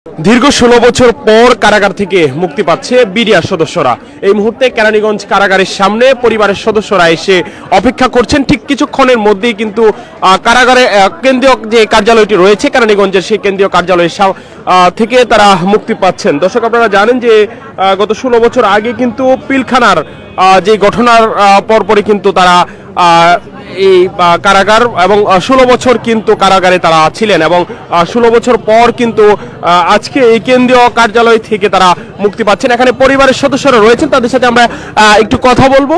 দীর্ঘ ১৬ বছর পর কারাগার থেকে মুক্তি পাচ্ছে বিডিআর সদস্যরা। এই মুহূর্তে কেরানীগঞ্জ কারাগারের সামনে পরিবারের সদস্যরা এসে অপেক্ষা করছেন। ঠিক কিছুক্ষণের মধ্যেই কিন্তু কারাগারে কেন্দ্রীয় যে কার্যালয়টি রয়েছে কেরানীগঞ্জের, সেই কেন্দ্রীয় কার্যালয়ের থেকে তারা মুক্তি পাচ্ছেন। দর্শক, আপনারা জানেন যে গত ১৬ বছর আগে কিন্তু পিলখানার যে ঘটনার পরপরই কিন্তু তারা এই কারাগার এবং ১৬ বছর কিন্তু কারাগারে তারা ছিলেন এবং ১৬ বছর পর কিন্তু আজকে এই কেন্দ্রীয় কার্যালয় থেকে তারা মুক্তি পাচ্ছেন। এখানে পরিবারের সদস্যরা রয়েছেন, তাদের সাথে আমরা একটু কথা বলবো।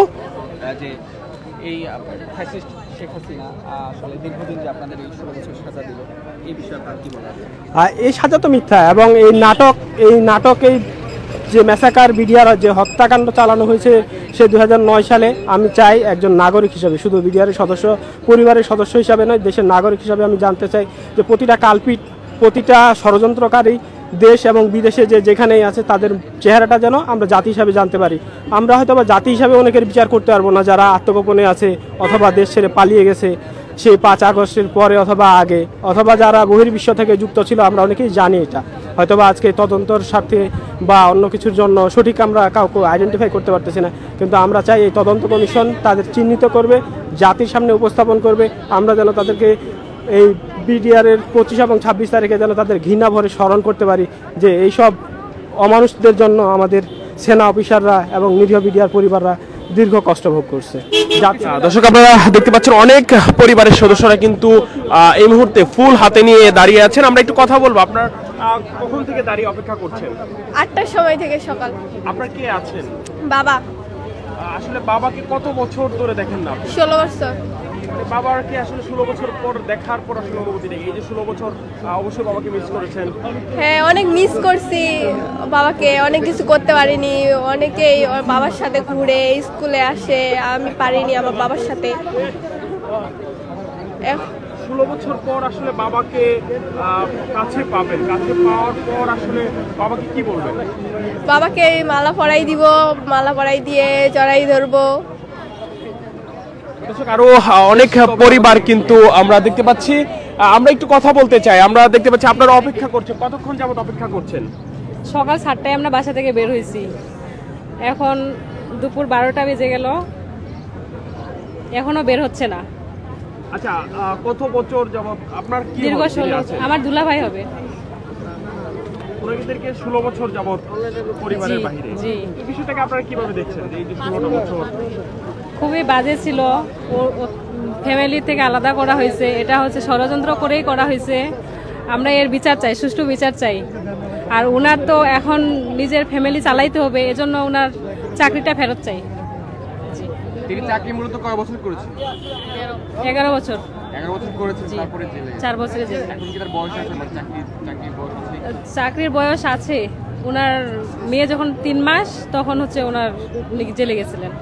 যে এই ফ্যাসিস্ট শেখ হাসিনা আসলে দীর্ঘদিন যে আপনাদের এই ১৬ বছর সাজা দিল, এই বিষয়ে আপনার কি বলার? এই সাজা তো মিথ্যা এবং এই নাটক এই যে ম্যাসাকার বিডিআর যে হত্যাকাণ্ড চালানো হয়েছে সে ২০০৯ সালে। আমি চাই একজন নাগরিক হিসাবে, শুধু বিডিআরের সদস্য পরিবারের সদস্য হিসাবে নয়, দেশের নাগরিক হিসাবে আমি জানতে চাই যে প্রতিটা কালপিট, প্রতিটা ষড়যন্ত্রকারী দেশ এবং বিদেশে যেখানেই আছে তাদের চেহারাটা যেন আমরা জাতি হিসাবে জানতে পারি। আমরা হয়তো বা জাতি হিসাবে অনেকের বিচার করতে পারবো না যারা আত্মগোপনে আছে অথবা দেশ ছেড়ে পালিয়ে গেছে সেই ৫ আগস্টের পরে অথবা আগে, অথবা যারা বহির্বিশ্ব থেকে যুক্ত ছিল, আমরা অনেকেই জানি এটা। হয়তোবা আজকে তদন্তর স্বার্থে বা অন্য কিছুর জন্য সঠিক আমরা কাউকে আইডেন্টিফাই করতে পারতেছি না, কিন্তু আমরা চাই এই তদন্ত কমিশন তাদের চিহ্নিত করবে, জাতির সামনে উপস্থাপন করবে। আমরা যেন তাদেরকে এই বিডিআরের ২৫ এবং ২৬ তারিখে যেন তাদের ঘৃণা ভরে স্মরণ করতে পারি যে এইসব অমানুষদের জন্য আমাদের সেনা অফিসাররা এবং নিরীহ বিডিআর পরিবাররা দীর্ঘ কষ্ট ভোগ করছে। দর্শক, আপনারা দেখতে পাচ্ছেন অনেক পরিবারের সদস্যরা কিন্তু এই মুহূর্তে ফুল হাতে নিয়ে দাঁড়িয়ে আছেন। আমরা একটু কথা বলবো। আপনার কখন থেকে দাঁড়িয়ে অপেক্ষা করছেন? ৮টার সময় থেকে সকাল। আপনার কে আছেন? বাবা। আসলে বাবাকে কত বছর ধরে দেখেন না? ১৬ বছর। বাবার কি আসলে ১৬ বছর পর দেখার পর আসলে অনুভূতি নেই? এই যে ১৬ বছর অবশ্যই বাবাকে মিস করেছেন। হ্যাঁ, অনেক মিস করছি বাবাকে, অনেক কিছু করতে পারিনি। অনেকেই বাবার সাথে ঘুরে স্কুলে আসে, আমি পারিনি আমার বাবার সাথে। ১৬ বছর পর আসলে বাবাকে কাছে পাবেন, কাছে পাওয়ার পর আসলে বাবাকে কি বলবেন? বাবাকে মালা পরাই দিব, মালা পরাই দিয়ে জড়াই ধরবো। আরো অনেক পরিবার কিন্তু আমরা দেখতে পাচ্ছি। আমরা একটু কথা বলতে চাই। আমরা দেখতে পাচ্ছি আপনারা অপেক্ষা করছেন। কতক্ষণ যাবত অপেক্ষা করছেন? সকাল ৭টায় আমরা বাসা থেকে বের হয়েছি, এখন দুপুর ১২টা বেজে গেল, এখনো বের হচ্ছে না। আচ্ছা, কত বছর যাবত আপনার কি? দীর্ঘ ১৬। আমার দুলাভাই হবে। ওনাদেরকে ১৬ বছর যাবত পরিবারের বাইরে। জি, এই বিষয়টাকে আপনারা কিভাবে দেখছেন? এই যে ১৬ বছর খুবই বাজে ছিল। ফ্যামিলি থেকে আলাদা করা হয়েছে, এটা হচ্ছে ষড়যন্ত্র করেই করা হয়েছে। আমরা এর বিচার চাই, সুষ্ঠু বিচার চাই। আর ওনার তো এখন নিজের ফ্যামিলি চালাইতে হবে, এজন্য ওনার চাকরিটা ফেরত চাই। তিনি চাকরি মূলত কয় বছর করেছেন? ১১ বছর। ১১ বছর করেছেন, তারপরে জেলে। ৪ বছরে জেলে। এখন কি তার বয়স আছে? মানে চাকরির বয়স আছে? চাকরির বয়স আছে। ওনার মেয়ে যখন ৩ মাস তখন হচ্ছে ওনার জেলে গেছিলেন।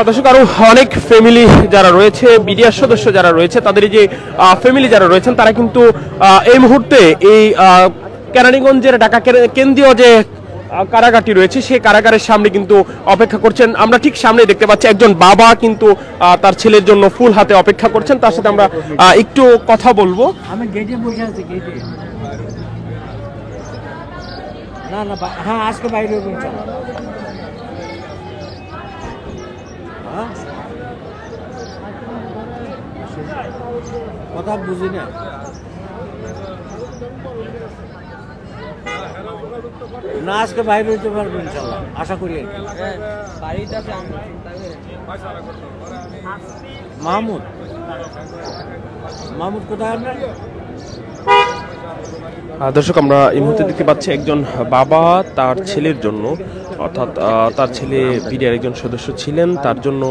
দর্শক, আরো অনেক ফ্যামিলি যারা রয়েছে, বিডিআর সদস্য যারা রয়েছে, তাদের যে ফ্যামিলি যারা রয়েছেন তারা কিন্তু এই মুহূর্তে এই কেরানীগঞ্জের ঢাকা কেন্দ্রীয় যে কারাগারটি রয়েছে সেই কারাগারের সামনে কিন্তু অপেক্ষা করছেন। আমরা ঠিক সামনে দেখতে পাচ্ছি একজন বাবা কিন্তু তার ছেলের জন্য ফুল হাতে অপেক্ষা করছেন। তার সাথে আমরা একটু কথা বলবো। আমি গেটে বসে আছি, গেটে। না না, হ্যাঁ আজকে বাইরে কথা বুঝি না। না, আজকে বাইরে হইতে পারবো ইনশাল্লাহ, আশা করি। মাহমুদ কোথায় আপনার? দর্শক, আমরা এই মুহূর্তে দেখতে পাচ্ছি একজন বাবা তার ছেলের জন্য, অর্থাৎ তার ছেলে বিডিআর একজন সদস্য ছিলেন, তার জন্য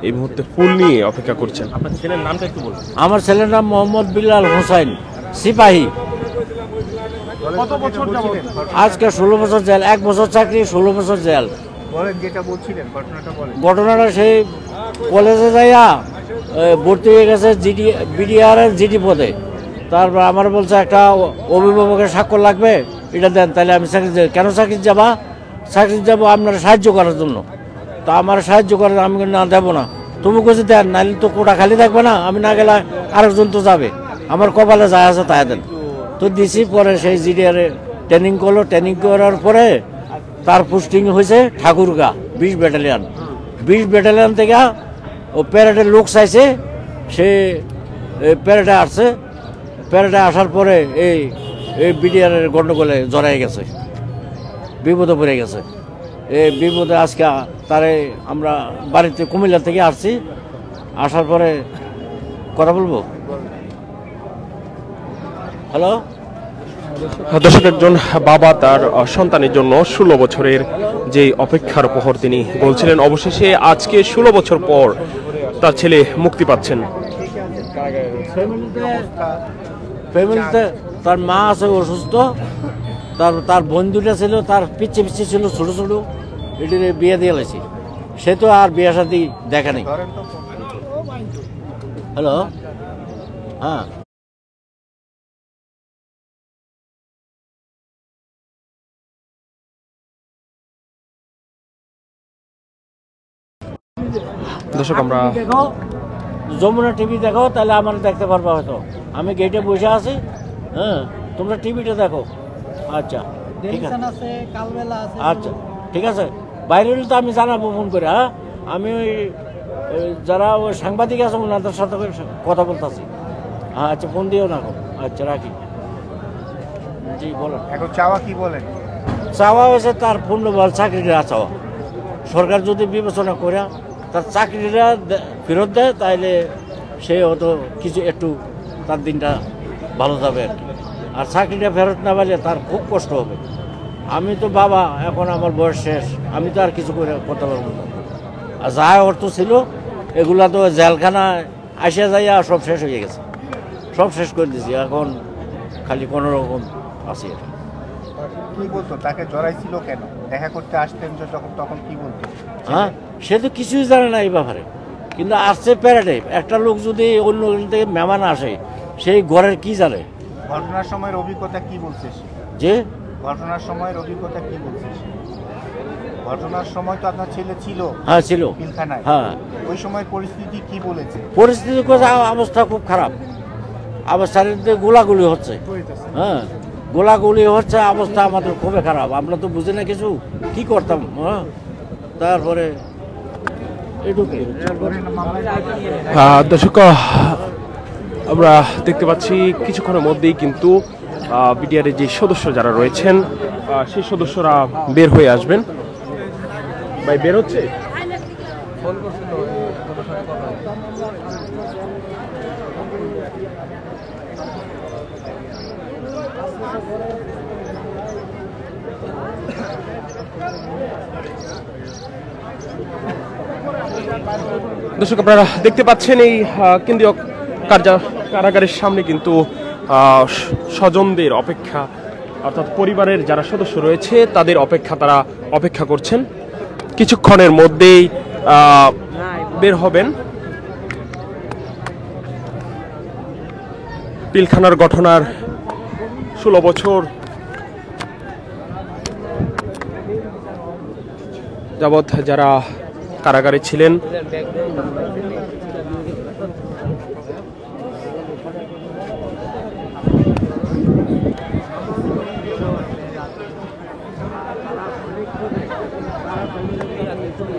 এই মুহূর্তে ফুল নিয়ে অপেক্ষা করছেন। আপনার ছেলের নামটা একটু বলুন। আমার ছেলের নাম মোহাম্মদ বিলাল হোসাইন, সিপাহী। কত বছর যাবত? আজকে ১৬ বছর জেল, ১ বছর চাকরি, ১৬ বছর জেল। যেটা বলছিলেন ঘটনাটা সেই কলেজে যাইয়া ভর্তি হয়ে গেছে বিডিআর এর জিডি পদে। তারপর আমার বলছে একটা অভিভাবকের স্বাক্ষর লাগবে, এটা দেন, তাহলে আমি চাকরি কেন চাকরি যাবা? চাকরি যাবো আপনার সাহায্য করার জন্য। তা আমার সাহায্য করার আমি না দেবো না। তুমি কিছু দেন, নাহলে তো কোটা খালি থাকবে না, আমি না গেলে আরেকজন তো যাবে। আমার কপালে যায় আছে তাই দেন। তো দিছি, পরে সেই জিডিআর ট্রেনিং করলো, ট্রেনিং করার পরে তার পোস্টিং হয়েছে ঠাকুরগা 20 ব্যাটালিয়ান। 20 ব্যাটালিয়ান থেকে ও প্যারেডের লোক চাইছে, সে প্যারেডে আসছে। প্যারেডে আসার পরে এই বিডিআরের গণ্ডগোলে জড়াই গেছে, বিপদে পড়ে গেছে। এই বিপদে আজকে তারে আমরা বাড়িতে কুমিল্লা থেকে আসছি, আসার পরে কথা বলবো। হ্যালো, দর্শক, একজন বাবা তার সন্তানের জন্য 16 বছরের যে অপেক্ষার প্রহর তিনি বলছিলেন, অবশেষে আজকে 16 বছর পর তার ছেলে মুক্তি পাচ্ছেন। ফ্যামিলিতে তার মা আছে অসুস্থ, তার বন্ধুটা ছিল, তার পিছিয়ে পিছিয়ে ছিল ছোট ছোট, এটির বিয়ে দিয়ে লাইছি। সে তো আর বিয়ে সাথে দেখা নেই। হ্যালো, হ্যাঁ, দর্শক, আমরা দেখো যমুনা টিভি দেখো, তাহলে আমার দেখতে পারবা হয়তো। আমি গেটে বসে আছি, হ্যাঁ, তোমরা টিভিটা দেখো। আচ্ছা ঠিক আছে, আচ্ছা ঠিক আছে। বাইরে হলে তো আমি জানাবো ফোন করে। হ্যাঁ, আমি ওই যারা ওই সাংবাদিক আছে ওনাদের সাথে কথা বলতেছি। হ্যাঁ, আচ্ছা, ফোন দিও না। আচ্ছা, রাখি। জি বলো। এখন চাওয়া কি বলেন? চাওয়া হয়েছে তার পূর্ণবল চাকরিটা চাওয়া। সরকার যদি বিবেচনা করে তার চাকরিটা ফেরত দেয়, তাইলে সে হয়তো কিছু একটু তার দিনটা ভালো যাবে আর কি। আর চাকরিটা ফেরত না পেলে তার খুব কষ্ট হবে। আমি তো বাবা, এখন আমার বয়স শেষ, আমি তো আর কিছু করে করতে পারবো না। আর যা অর্থ ছিল এগুলা তো জেলখানায় আসিয়া যাইয়া সব শেষ হয়ে গেছে, সব শেষ করে দিয়েছি। এখন খালি কোনো রকম আছি। কি বলতো, তাকে জড়াইছিল কেন? দেখা করতে আসতেন যখন, তখন কি বলতো? হ্যাঁ, সে তো কিছুই জানে না এই ব্যাপারে, কিন্তু আসছে প্যারেডে। একটা লোক যদি অন্য থেকে মেহমান আসে, সেই ঘরের কি জানে? ঘটনার সময়ের অভিজ্ঞতা কি বলছে সে? যে ঘটনার সময়ের অভিজ্ঞতা কি বলছে সে? ঘটনার সময় তো আপনার ছেলে ছিল। হ্যাঁ, ছিল পিলখানায়। হ্যাঁ, ওই সময়ের পরিস্থিতি কি বলেছে? পরিস্থিতি অবস্থা খুব খারাপ। আবার চারিদিকে গোলাগুলি হচ্ছে। হ্যাঁ, গোলাগুলি হচ্ছে, অবস্থা আমাদের খুবই খারাপ। আমরা তো বুঝি না কিছু, কি করতাম। হ্যাঁ, তারপরে দর্শক, আমরা দেখতে পাচ্ছি কিছুক্ষণের মধ্যেই কিন্তু বিডিআরের যে সদস্য যারা রয়েছেন সেই সদস্যরা বের হয়ে আসবেন। ভাই, বের হচ্ছে? দর্শক, আপনারা দেখতে পাচ্ছেন এই কেন্দ্রীয় কারাগারের সামনে কিন্তু স্বজনদের অপেক্ষা, অর্থাৎ পরিবারের যারা সদস্য রয়েছে তাদের অপেক্ষা, তারা অপেক্ষা করছেন। কিছুক্ষণের মধ্যেই বের হবেন। পিলখানার ঘটনার 16 বছর যাবৎ যারা কারাগারে ছিলেন,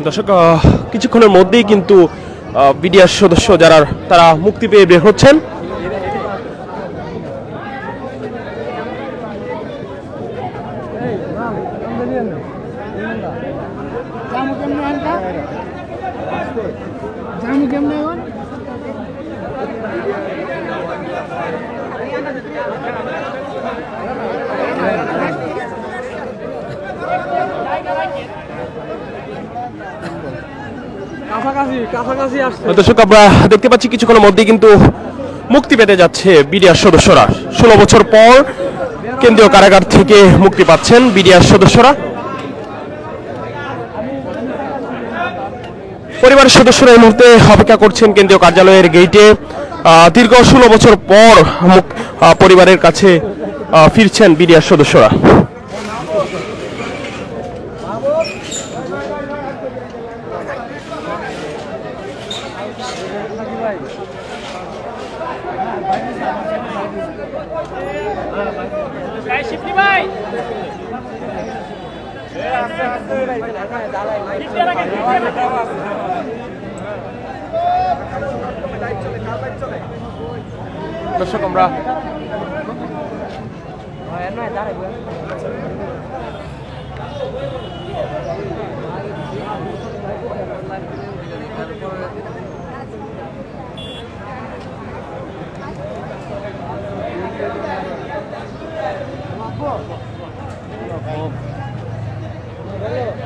দর্শক, কিছুক্ষণের মধ্যেই কিন্তু বিডিআর সদস্য যারা তারা মুক্তি পেয়ে বের হচ্ছেন। দর্শক, আমরা দেখতে পাচ্ছি কিছুক্ষণের মধ্যেই কিন্তু মুক্তি পেতে যাচ্ছে বিডিআর সদস্যরা। 16 বছর পর কেন্দ্রীয় কারাগার থেকে মুক্তি পাচ্ছেন বিডিআর সদস্যরা। পরিবারের সদস্যরা এই মুহূর্তে অপেক্ষা করছেন কেন্দ্রীয় কার্যালয়ের গেইটে। দীর্ঘ 16 বছর পর পরিবারের কাছে ফিরছেন বিডিআর সদস্যরা। দর্শক আমরা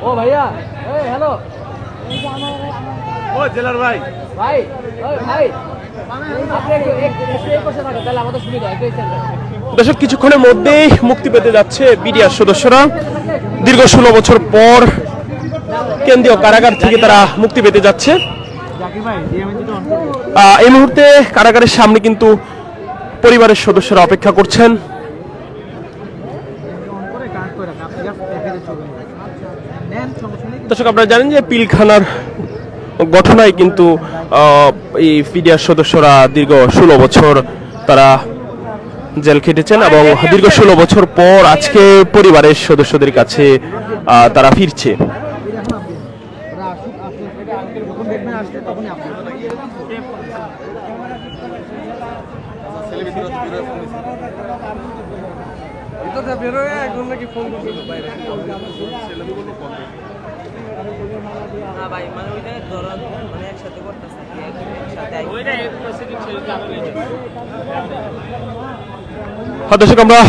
ও ভাইয়া এই হ্যালো ও জেলার ভাই ভাই ওই ভাই আপনি একটু এই পাশে থাকেন তাহলে আমাদের সুবিধা হয় একটু দর্শক কিছুক্ষণের মধ্যেই মুক্তি পেতে যাচ্ছে বিডিআর সদস্যরা। দীর্ঘ 16 বছর পর কেন্দ্রীয় কারাগার থেকে তারা মুক্তি পেতে যাচ্ছে। এই মুহূর্তে কারাগারের সামনে কিন্তু পরিবারের সদস্যরা অপেক্ষা করছেন। দর্শক আপনারা জানেন যে পিলখানার ঘটনায় কিন্তু এই বিডিআর সদস্যরা দীর্ঘ 16 বছর তারা জেল খেটেছেন এবং দীর্ঘ 16 বছর পর আজকে পরিবারের সদস্যদের কাছে তারা ফিরছে। দর্শক আমরা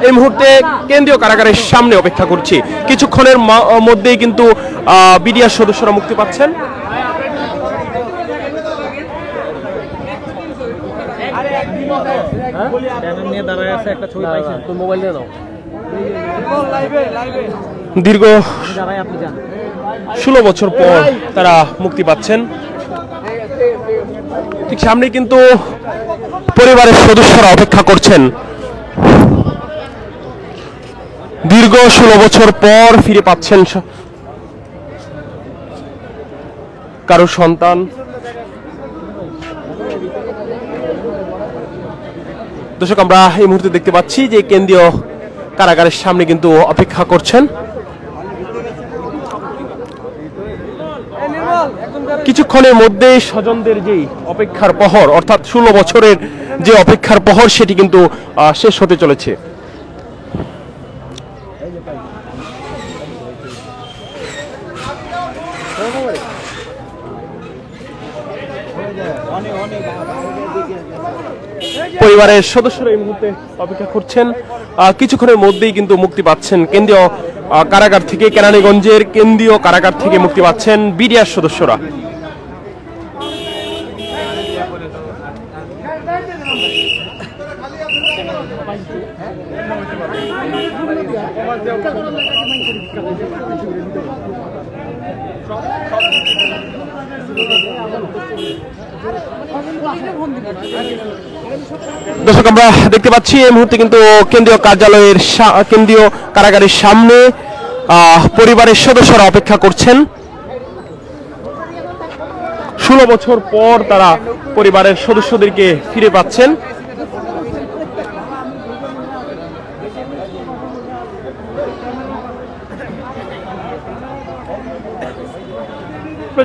এই মুহূর্তে কেন্দ্রীয় কারাগারের সামনে অপেক্ষা করছি। কিছুক্ষণের মধ্যেই কিন্তু বিডিআর সদস্যরা মুক্তি পাচ্ছেন। দীর্ঘ 16 বছর পর তারা মুক্তি পাচ্ছেন। ঠিক সামনে কিন্তু পরিবারের সদস্যরা অপেক্ষা করছেন। দীর্ঘ 16 বছর পর ফিরে পাচ্ছেন কারো সন্তান। দর্শক আমরা এই মুহূর্তে দেখতে পাচ্ছি যে কেন্দ্রীয় কারাগারের সামনে কিন্তু অপেক্ষা করছেন। কিছুক্ষণের মধ্যে স্বজনদের যে অপেক্ষার প্রহর অর্থাৎ 16 বছরের যে অপেক্ষার প্রহর সেটি কিন্তু শেষ হতে চলেছে। পরিবারের সদস্যরা এই মুহূর্তে অপেক্ষা করছেন। কিছুক্ষণের মধ্যেই কিন্তু মুক্তি পাচ্ছেন কেন্দ্রীয় কারাগার থেকে, কেরানীগঞ্জের কেন্দ্রীয় কারাগার থেকে মুক্তি পাচ্ছেন বিডিআর সদস্যরা। দর্শক আমরা দেখতে পাচ্ছি এই মুহূর্তে কিন্তু কেন্দ্রীয় কার্যালয়ের কেন্দ্রীয় কারাগারের সামনে পরিবারের সদস্যরা অপেক্ষা করছেন। 16 বছর পর তারা পরিবারের সদস্যদেরকে ফিরে পাচ্ছেন।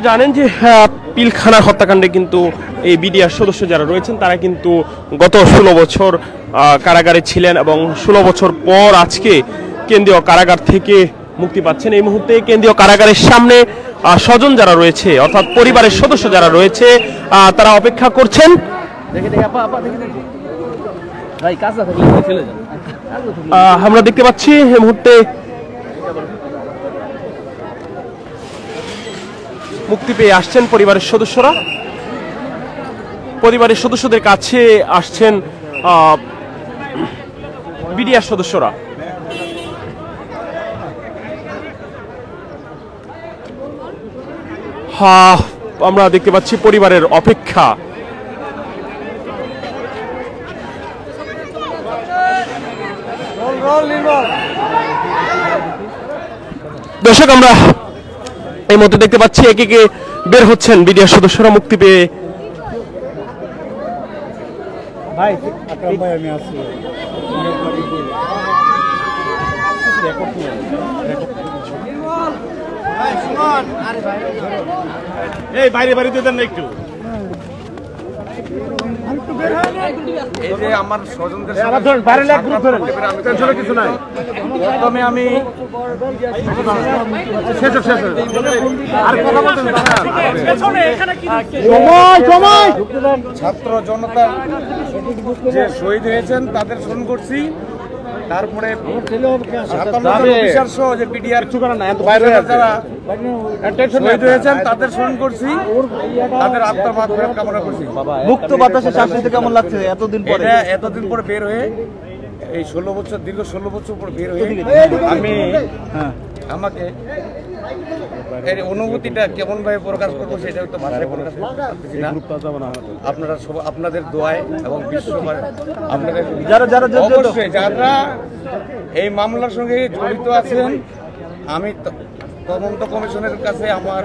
জানেন যে পিলখানার হত্যাকাণ্ডে কিন্তু এই বিডিআর সদস্য যারা রয়েছেন তারা কিন্তু গত 16 বছর কারাগারে ছিলেন এবং 16 বছর পর আজকে কেন্দ্রীয় কারাগার থেকে মুক্তি পাচ্ছেন। এই মুহূর্তে কেন্দ্রীয় কারাগারের সামনে স্বজন যারা রয়েছে অর্থাৎ পরিবারের সদস্য যারা রয়েছে তারা অপেক্ষা করছেন। আমরা দেখতে পাচ্ছি এই মুহূর্তে মুক্তি পেয়ে আসছেন পরিবারের সদস্যরা। পরিবারের সদস্যদের কাছে আসছেন বিডিআর সদস্যরা। আমরা দেখতে পাচ্ছি পরিবারের অপেক্ষা। দর্শক আমরা এই মধ্যে দেখতে পাচ্ছি একে একে বের হচ্ছেন বিডিআর সদস্যরা মুক্তি পেয়ে। এই বাইরে বাড়িতে দেন না একটু। এই যে আমার স্বজনদের কিছু নাই, প্রথমে আমি ছাত্র জনতা যে শহীদ হয়েছেন তাদের স্মরণ করছি, তারপরে 57 জন অফিসার সহ যে বিডিআর যারা শহীদ হয়েছেন তাদের স্মরণ করছি, তাদের আত্মার মাগফিরাত কামনা করছি। মুক্ত বাতাসে শান্তিতে কেমন লাগছে এতদিন পরে বের হয়ে, এই 16 বছর দীর্ঘ 16 বছর পর বের হয়ে আমি আমাকে এর অনুভূতিটা কেমন ভাবে প্রকাশ করবো সেটা তো ভাষায় প্রকাশ করতে পারতেছি না। আপনারা সব আপনাদের দোয়ায় এবং বিশ্ববার আপনাদের অবশ্যই যারা এই মামলার সঙ্গে জড়িত আছেন, আমি তদন্ত কমিশনের কাছে আমার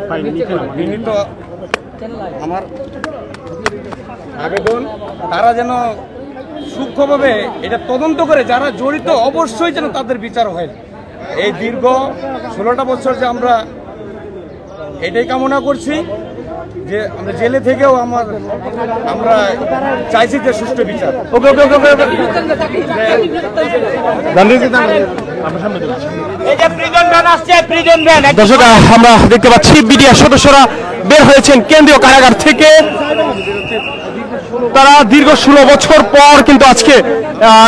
বিনীত আমার আবেদন, তারা যেন সূক্ষ্মভাবে এটা তদন্ত করে যারা জড়িত অবশ্যই যেন তাদের বিচার হয়। এই দীর্ঘ 16টা বছর যে আমরা এটাই কামনা করছি যে আমরা জেলে থেকেও আমরা চাইছি যে সুষ্ঠু বিচার। দর্শক, আমরা দেখতে পাচ্ছি বিডিআর সদস্যরা বের হয়েছেন কেন্দ্রীয় কারাগার থেকে। তারা দীর্ঘ 16 বছর পর কিন্তু আজকে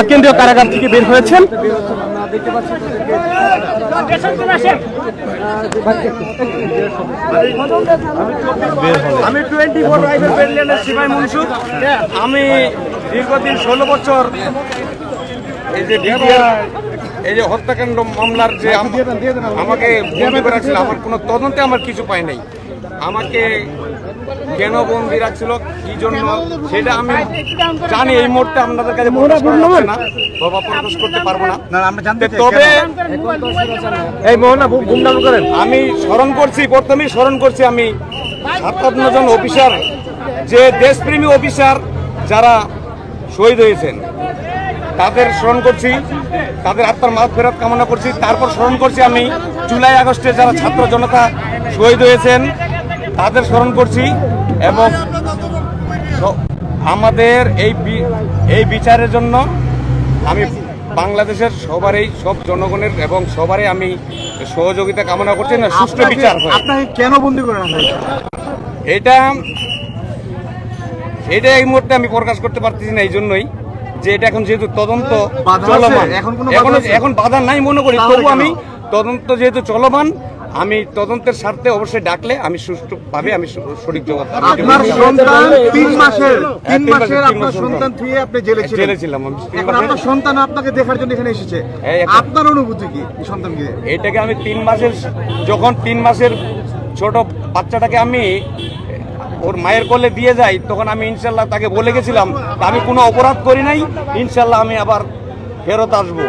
কেন্দ্রীয় কারাগার থেকে বের হয়েছেন। আমি 24 রাইফেল ব্যাটালিয়নের সিপাই মনসুর। আমি দীর্ঘদিন 16 বছর এই যে হত্যাকাণ্ড মামলার যে আমাকে বন্দি করে রাখছিল, আমার কোনো তদন্তে আমার কিছু পাই নাই। আমাকে কেন বন্দি রাখছিল, কি জন্য, সেটা আমি জানি। এই মুহূর্তে আপনাদের কাছে প্রকাশ করতে পারবো না। তবে আমি স্মরণ করছি, প্রথমেই স্মরণ করছি আমি 57 জন অফিসার, যে দেশপ্রেমী অফিসার যারা শহীদ হয়েছেন তাদের স্মরণ করছি, তাদের আত্মার মাগফিরাত কামনা করছি। তারপর স্মরণ করছি আমি জুলাই আগস্টে যারা ছাত্র জনতা শহীদ হয়েছেন তাদের স্মরণ করছি, এবং আমাদের এই বিচারের জন্য আমি বাংলাদেশের সব জনগণের এবং সবারই আমি সহযোগিতা কামনা করছি না সুষ্ঠু বিচার হয়। আপনাকে কেন বন্দী করে রাখা হয়েছে? এটা এই মুহূর্তে আমি প্রকাশ করতে পারতেছি না, এই জন্যই যে এটা এখন যেহেতু তদন্ত চলমান, এখন বাধা নাই মনে করি, তবু আমি তদন্ত যেহেতু চলমান, আমি তদন্তের স্বার্থে অবশ্যই ডাকলে আমি সুষ্ঠুভাবে আমি সঠিক জবাব। আপনার সন্তান 3 মাসের আপনার সন্তান থেকে আপনি জেলে ছিলেন। আপনার সন্তান আপনাকে দেখার জন্য এখানে এসেছে, আপনার অনুভূতি কি সন্তানকে? এটাকে আমি 3 মাসের ছোট বাচ্চাটাকে আমি ওর মায়ের কোলে দিয়ে যাই, তখন আমি ইনশাল্লাহ তাকে বলে গেছিলাম আমি কোনো অপরাধ করি নাই, ইনশাল্লাহ আমি আবার ফেরত আসবো।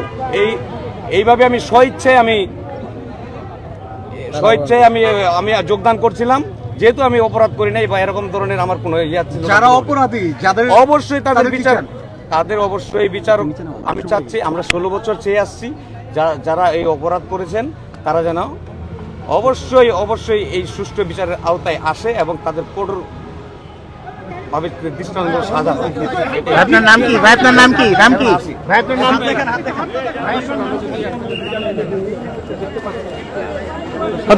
এইভাবে আমি স্বইচ্ছায় আমি যোগদান করছিলাম, যেহেতু আমি অপরাধ করি নাই বা এরকম ধরনের আমার কোনো ইয়া ছিল। যারা অপরাধী অবশ্যই তাদের অবশ্যই বিচার আমি চাচ্ছি। আমরা 16 বছর চেয়ে আসছি, যারা এই অপরাধ করেছেন তারা যেন অবশ্যই এই সুষ্ঠু বিচারের আওতায় আসে এবং তাদের কঠোর ভাবে দৃষ্টান্ত সাজা হয়। আপনার নাম কি? ভাই আপনার নাম কি?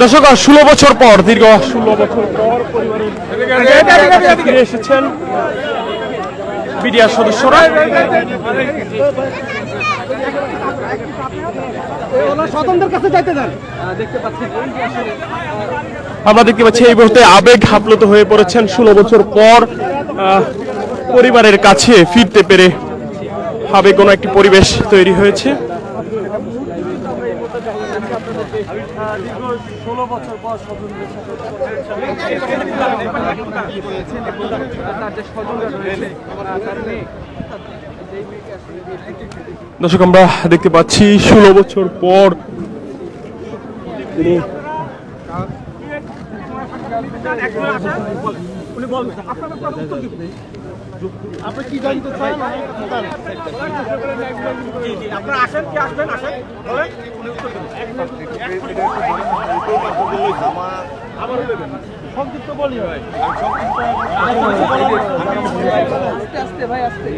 দর্শক, 16 বছর পর, দীর্ঘ 16 বছর পর পরিবারের ফিরে এসেছেন বিডিআর সদস্যরা। আমরা দেখতে পাচ্ছি এই মুহূর্তে আবেগ আপ্লুত হয়ে পড়েছেন। 16 বছর পর পরিবারের কাছে ফিরতে পেরে আবেগ কোনো একটি পরিবেশ তৈরি হয়েছে। দর্শক, আমরা দেখতে পাচ্ছি 16 বছর পর তিনি আপনি কি জানতে চান? আপনারা আসেন, কি আসবেন, আসেন বলেন। সংক্ষিপ্ত বলি ভাই, আস্তে ভাই আস্তে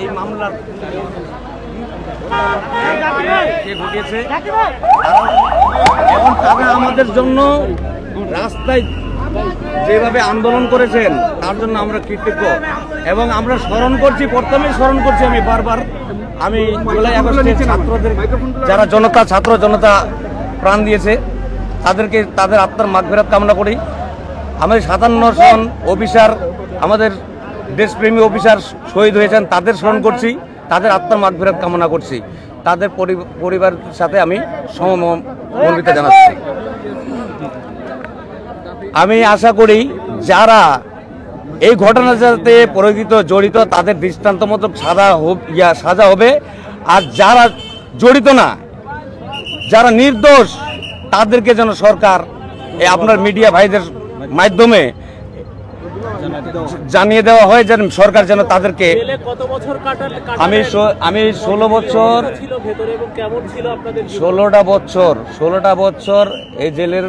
এই মামলার কে ঘটিয়েছে, এখন তারা আমাদের জন্য রাস্তায় যেভাবে আন্দোলন করেছেন তার জন্য আমরা কৃতজ্ঞ এবং আমরা স্মরণ করছি, প্রথমেই স্মরণ করছি আমি বারবার, আমি জুলাই আগস্টের ছাত্রদের যারা ছাত্র জনতা প্রাণ দিয়েছে তাদেরকে, তাদের আত্মার মাগফিরাত কামনা করি। আমাদের 57 জন অফিসার, আমাদের দেশপ্রেমী অফিসার শহীদ হয়েছেন, তাদের স্মরণ করছি, তাদের আত্মার মাগফিরাত কামনা করছি। তাদের পরিবারের সাথে আমি সমবেদনা জানাচ্ছি। আমি আশা করি যারা এই ঘটনার সাথে জড়িত তাদের দৃষ্টান্তমূলক সাজা হবে, আর যারা জড়িত না, যারা নির্দোষ তাদেরকে যেন সরকার আপনার মিডিয়া ভাইদের মাধ্যমে জানিয়ে দেওয়া হয়, যেন সরকার যেন তাদেরকে। আমি 16 বছর 16টা বছর এই জেলের